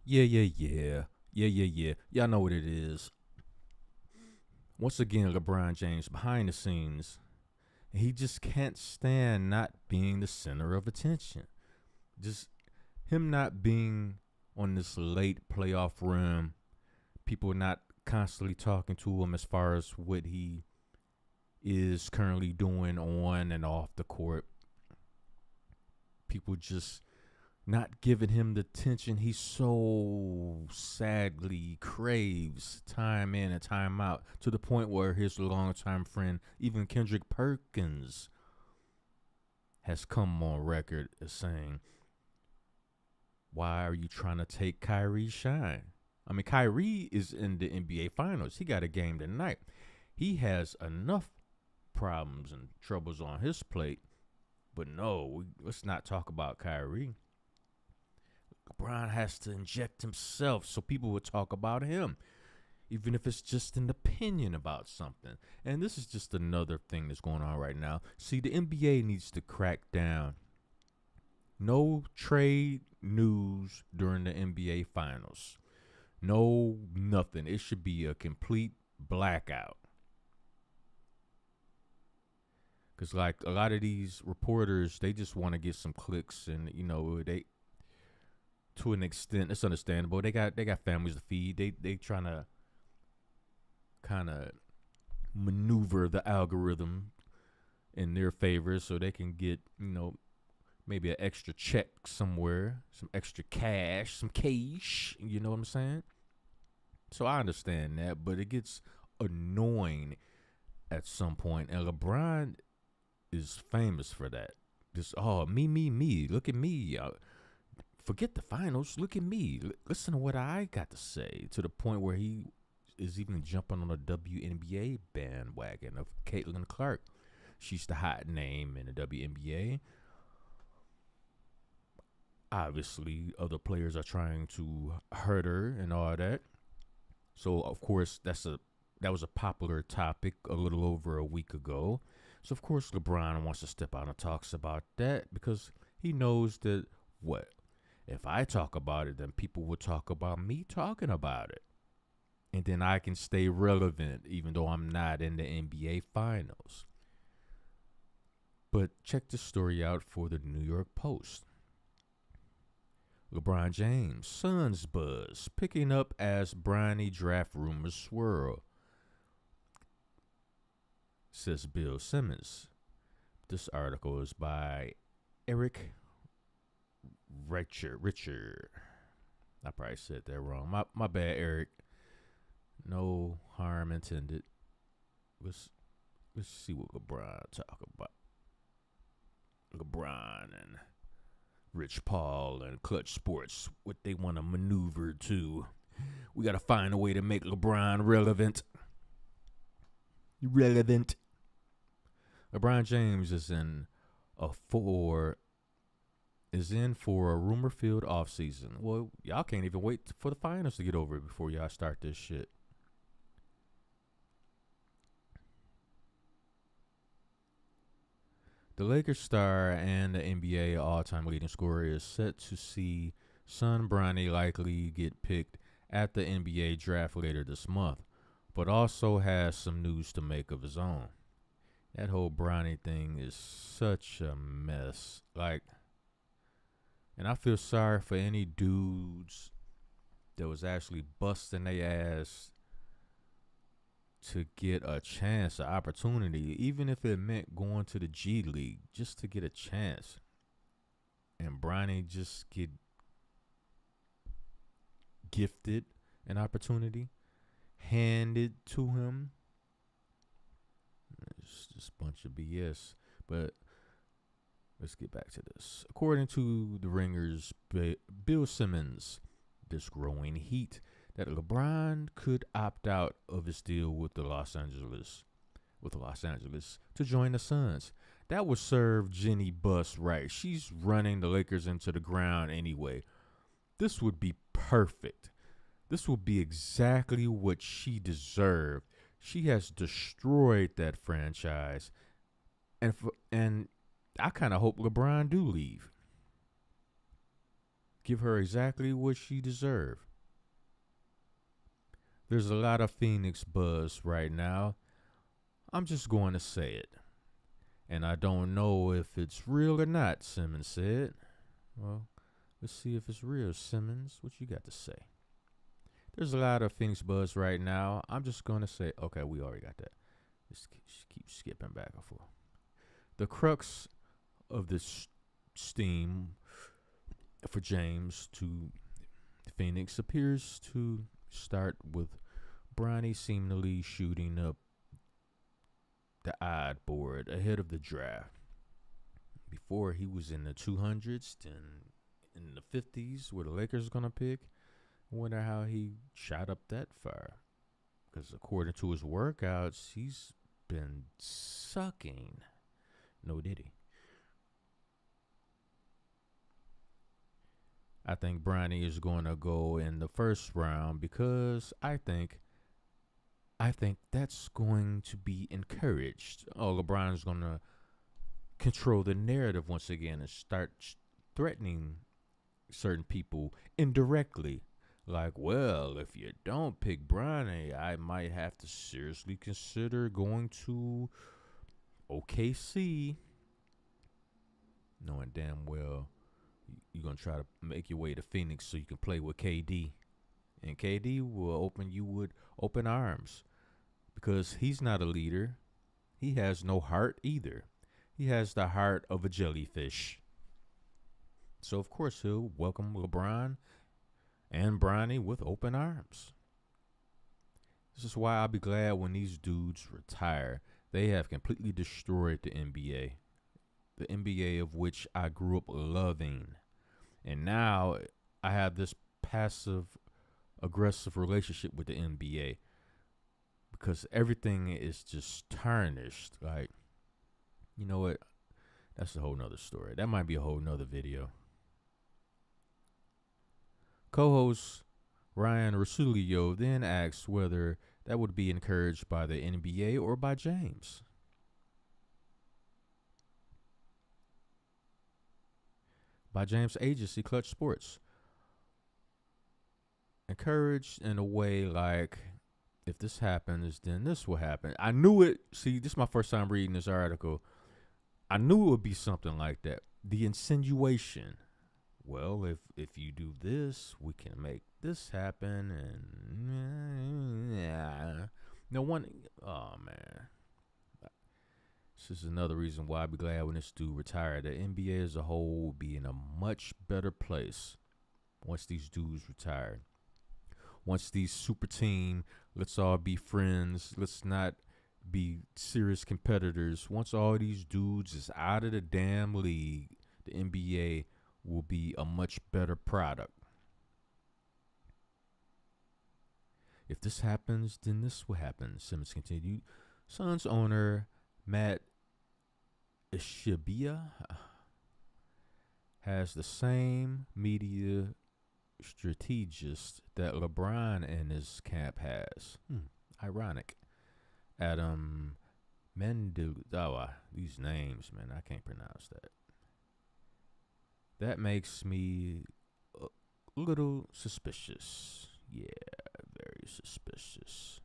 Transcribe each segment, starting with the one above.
Yeah, yeah, yeah. Yeah. Y'all know what it is. Once again, LeBron James behind the scenes, he just can't stand not being the center of attention. Just him not being on this late playoff run, people not constantly talking to him as far as what he is currently doing on and off the court. People just not giving him the attention he so sadly craves time in and time out, to the point where his longtime friend, even Kendrick Perkins, has come on record as saying, why are you trying to take Kyrie's shine? I mean, Kyrie is in the NBA Finals. He got a game tonight. He has enough problems and troubles on his plate. But no, let's not talk about Kyrie. LeBron has to inject himself so people will talk about him, even if it's just an opinion about something. And this is just another thing that's going on right now. See, the NBA needs to crack down. No trade news during the NBA Finals. No, nothing. It should be a complete blackout. Because, like, a lot of these reporters, they just want to get some clicks, and, they, to an extent, it's understandable. They got families to feed. They trying to kind of maneuver the algorithm in their favor so they can get, maybe an extra check somewhere, some extra cash, some cash. You know what I'm saying? So I understand that, but it gets annoying at some point. And LeBron is famous for that. Just, oh, me. Look at me. Forget the finals. Look at me. Listen to what I got to say. To the point where he is even jumping on the WNBA bandwagon of Caitlin Clark. She's the hot name in the WNBA. Obviously, other players are trying to hurt her and all that. So, of course, that was a popular topic a little over a week ago. So, of course, LeBron wants to step out and talks about that because he knows that what? If I talk about it, then people will talk about me talking about it. And then I can stay relevant even though I'm not in the NBA Finals. But check this story out for the New York Post. LeBron James, Suns buzz, picking up as Bronny draft rumors swirl, says Bill Simmons. This article is by Eric Richard. I probably said that wrong. My bad, Eric. No harm intended. Let's see what LeBron talk about. LeBron and Rich Paul and Clutch Sports, what they want to maneuver to. We got to find a way to make LeBron relevant. LeBron James is in for a rumor-filled offseason. Well, y'all can't even wait for the finals to get over before y'all start this shit. The Lakers star and the NBA all-time leading scorer is set to see son Bronny likely get picked at the NBA draft later this month, but also has some news to make of his own. That whole Bronny thing is such a mess. And I feel sorry for any dudes that was actually busting their ass to get a chance, an opportunity, even if it meant going to the G League just to get a chance. And Bronny just get gifted an opportunity, handed to him. It's just a bunch of BS. But let's get back to this. According to the Ringer's Bill Simmons, this growing heat that LeBron could opt out of his deal with Los Angeles to join the Suns. That would serve Jenny Buss right. She's running the Lakers into the ground anyway. This would be perfect. This would be exactly what she deserved. She has destroyed that franchise. And I kind of hope LeBron do leave. Give her exactly what she deserves. There's a lot of Phoenix buzz right now. I'm just going to say it. And I don't know if it's real or not, Simmons said. Well, let's see if it's real, Simmons. What you got to say? There's a lot of Phoenix buzz right now. I'm just going to say, okay, we already got that. Just keep skipping back and forth. The crux of this steam for James to Phoenix appears to start with Bronny seemingly shooting up the odd board ahead of the draft. Before he was in the 200s, then in the 50s, where the Lakers gonna pick. I wonder how he shot up that far. Because according to his workouts, he's been sucking. No diddy. I think Bronny is going to go in the first round because I think that's going to be encouraged. Oh, LeBron's going to control the narrative once again and start threatening certain people indirectly. Like, well, if you don't pick Bronny, I might have to seriously consider going to OKC. Knowing damn well you're going to try to make your way to Phoenix so you can play with KD. And KD will open you with open arms because he's not a leader. He has no heart either. He has the heart of a jellyfish. So, of course, he'll welcome LeBron and Bronny with open arms. This is why I'll be glad when these dudes retire. They have completely destroyed the NBA. The NBA of which I grew up loving. And now I have this passive aggressive relationship with the NBA because everything is just tarnished. Like, you know what? That's a whole nother story. That might be a whole nother video. Co-host Ryan Rosulio then asked whether that would be encouraged by the NBA or by James. By James' agency, Clutch Sports. Encouraged in a way like, if this happens, then this will happen. I knew it. See, this is my first time reading this article. I knew it would be something like that. The insinuation. Well, if you do this, we can make this happen. And yeah. No one. Oh, man. This is another reason why I'd be glad when this dude retired. The NBA as a whole will be in a much better place once these dudes retire. Once these super team, let's all be friends. Let's not be serious competitors. Once all these dudes is out of the damn league, the NBA will be a much better product. If this happens, then this will happen, Simmons continued. Suns owner Matt Ishbia has the same media strategist that LeBron and his camp has. Ironic. Adam Mendoza. These names, man, I can't pronounce that. That makes me a little suspicious. Yeah, very suspicious.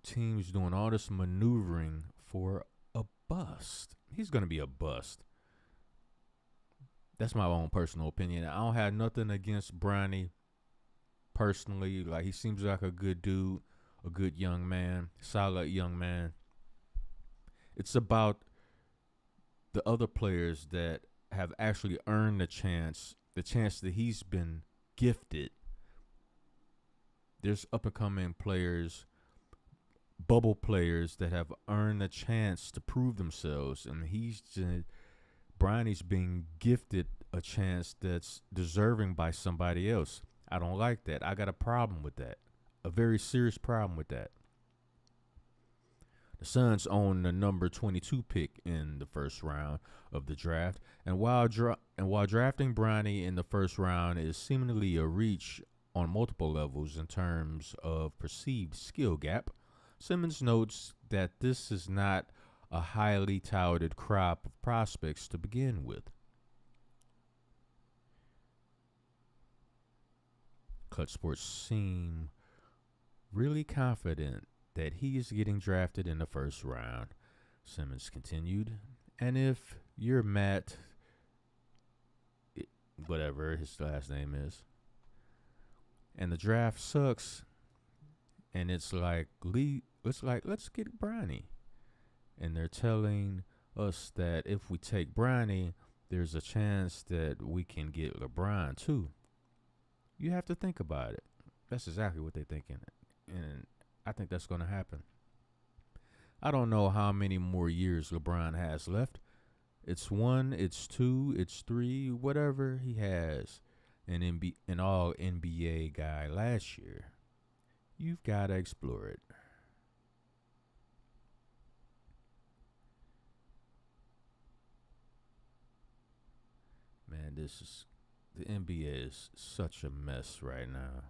Teams doing all this maneuvering for a bust. He's going to be a bust. That's my own personal opinion. I don't have nothing against Bronny personally. Like, he seems like a good dude, a good young man, solid young man. It's about the other players that have actually earned the chance that he's been gifted. There's up-and-coming players, bubble players that have earned a chance to prove themselves, and Bronny's being gifted a chance that's deserving by somebody else. I don't like that. I got a problem with that, a very serious problem with that. The Suns own the number 22 pick in the first round of the draft, and while drafting Bronny in the first round is seemingly a reach on multiple levels in terms of perceived skill gap, Simmons notes that this is not a highly touted crop of prospects to begin with. Clutch Sports seem really confident that he is getting drafted in the first round. Simmons continued. And if you're Matt, whatever his last name is, and the draft sucks, and it's like, let's get Bronny. And they're telling us that if we take Bronny, there's a chance that we can get LeBron too. You have to think about it. That's exactly what they're thinking. And I think that's going to happen. I don't know how many more years LeBron has left. It's 1, it's 2, it's 3, whatever he has. An all NBA guy last year. You've got to explore it. Man, the NBA is such a mess right now.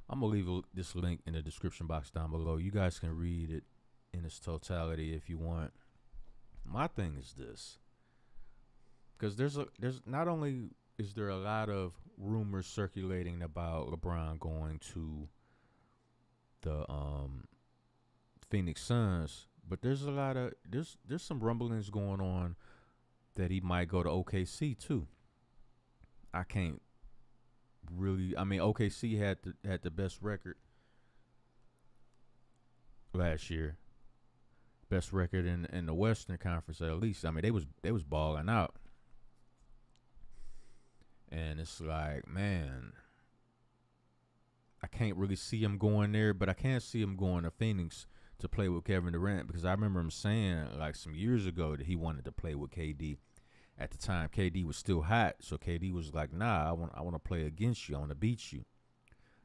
I'm gonna leave this link in the description box down below. You guys can read it in its totality if you want. My thing is this, because there's not only is there a lot of rumors circulating about LeBron going to the Phoenix Suns, but there's some rumblings going on that he might go to OKC too. I can't really. I mean, OKC had the best record last year, best record in the Western Conference at least. I mean, they was balling out, and it's like, man, I can't really see him going there, but I can't see him going to Phoenix to play with Kevin Durant, because I remember him saying like some years ago that he wanted to play with KD. At the time, KD was still hot, so KD was like, "Nah, I want to play against you. I want to beat you."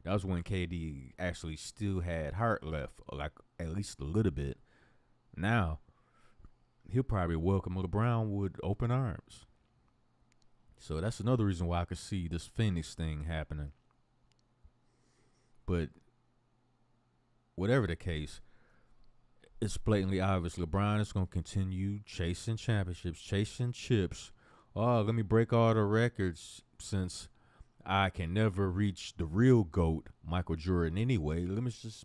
That was when KD actually still had heart left, like at least a little bit. Now, he'll probably welcome LeBron with open arms. So that's another reason why I could see this Phoenix thing happening. But whatever the case, it's blatantly obvious LeBron is going to continue chasing championships, chasing chips. Oh, let me break all the records since I can never reach the real GOAT, Michael Jordan, anyway. Let me just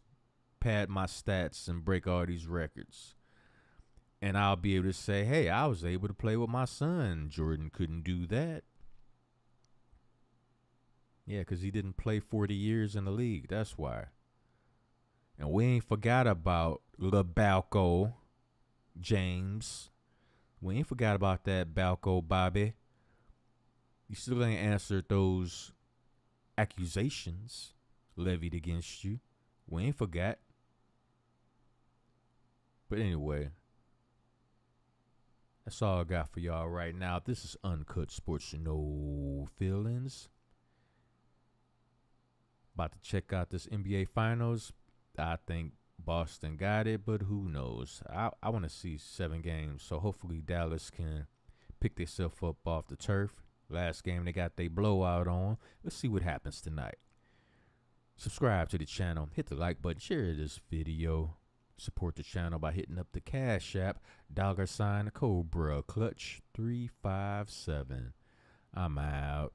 pad my stats and break all these records. And I'll be able to say, hey, I was able to play with my son. Jordan couldn't do that. Yeah, because he didn't play 40 years in the league. That's why. And we ain't forgot about LeBalco James. We ain't forgot about that Balco Bobby. You still ain't answered those accusations levied against you. We ain't forgot. But anyway, that's all I got for y'all right now. This is Uncut Sports, no feelings. About to check out this NBA Finals. I think Boston got it, but who knows? I want to see 7 games, so hopefully Dallas can pick themselves up off the turf. Last game they got their blowout on. Let's see what happens tonight. Subscribe to the channel, hit the like button, share this video. Support the channel by hitting up the Cash App, $Cobra Clutch 357. I'm out.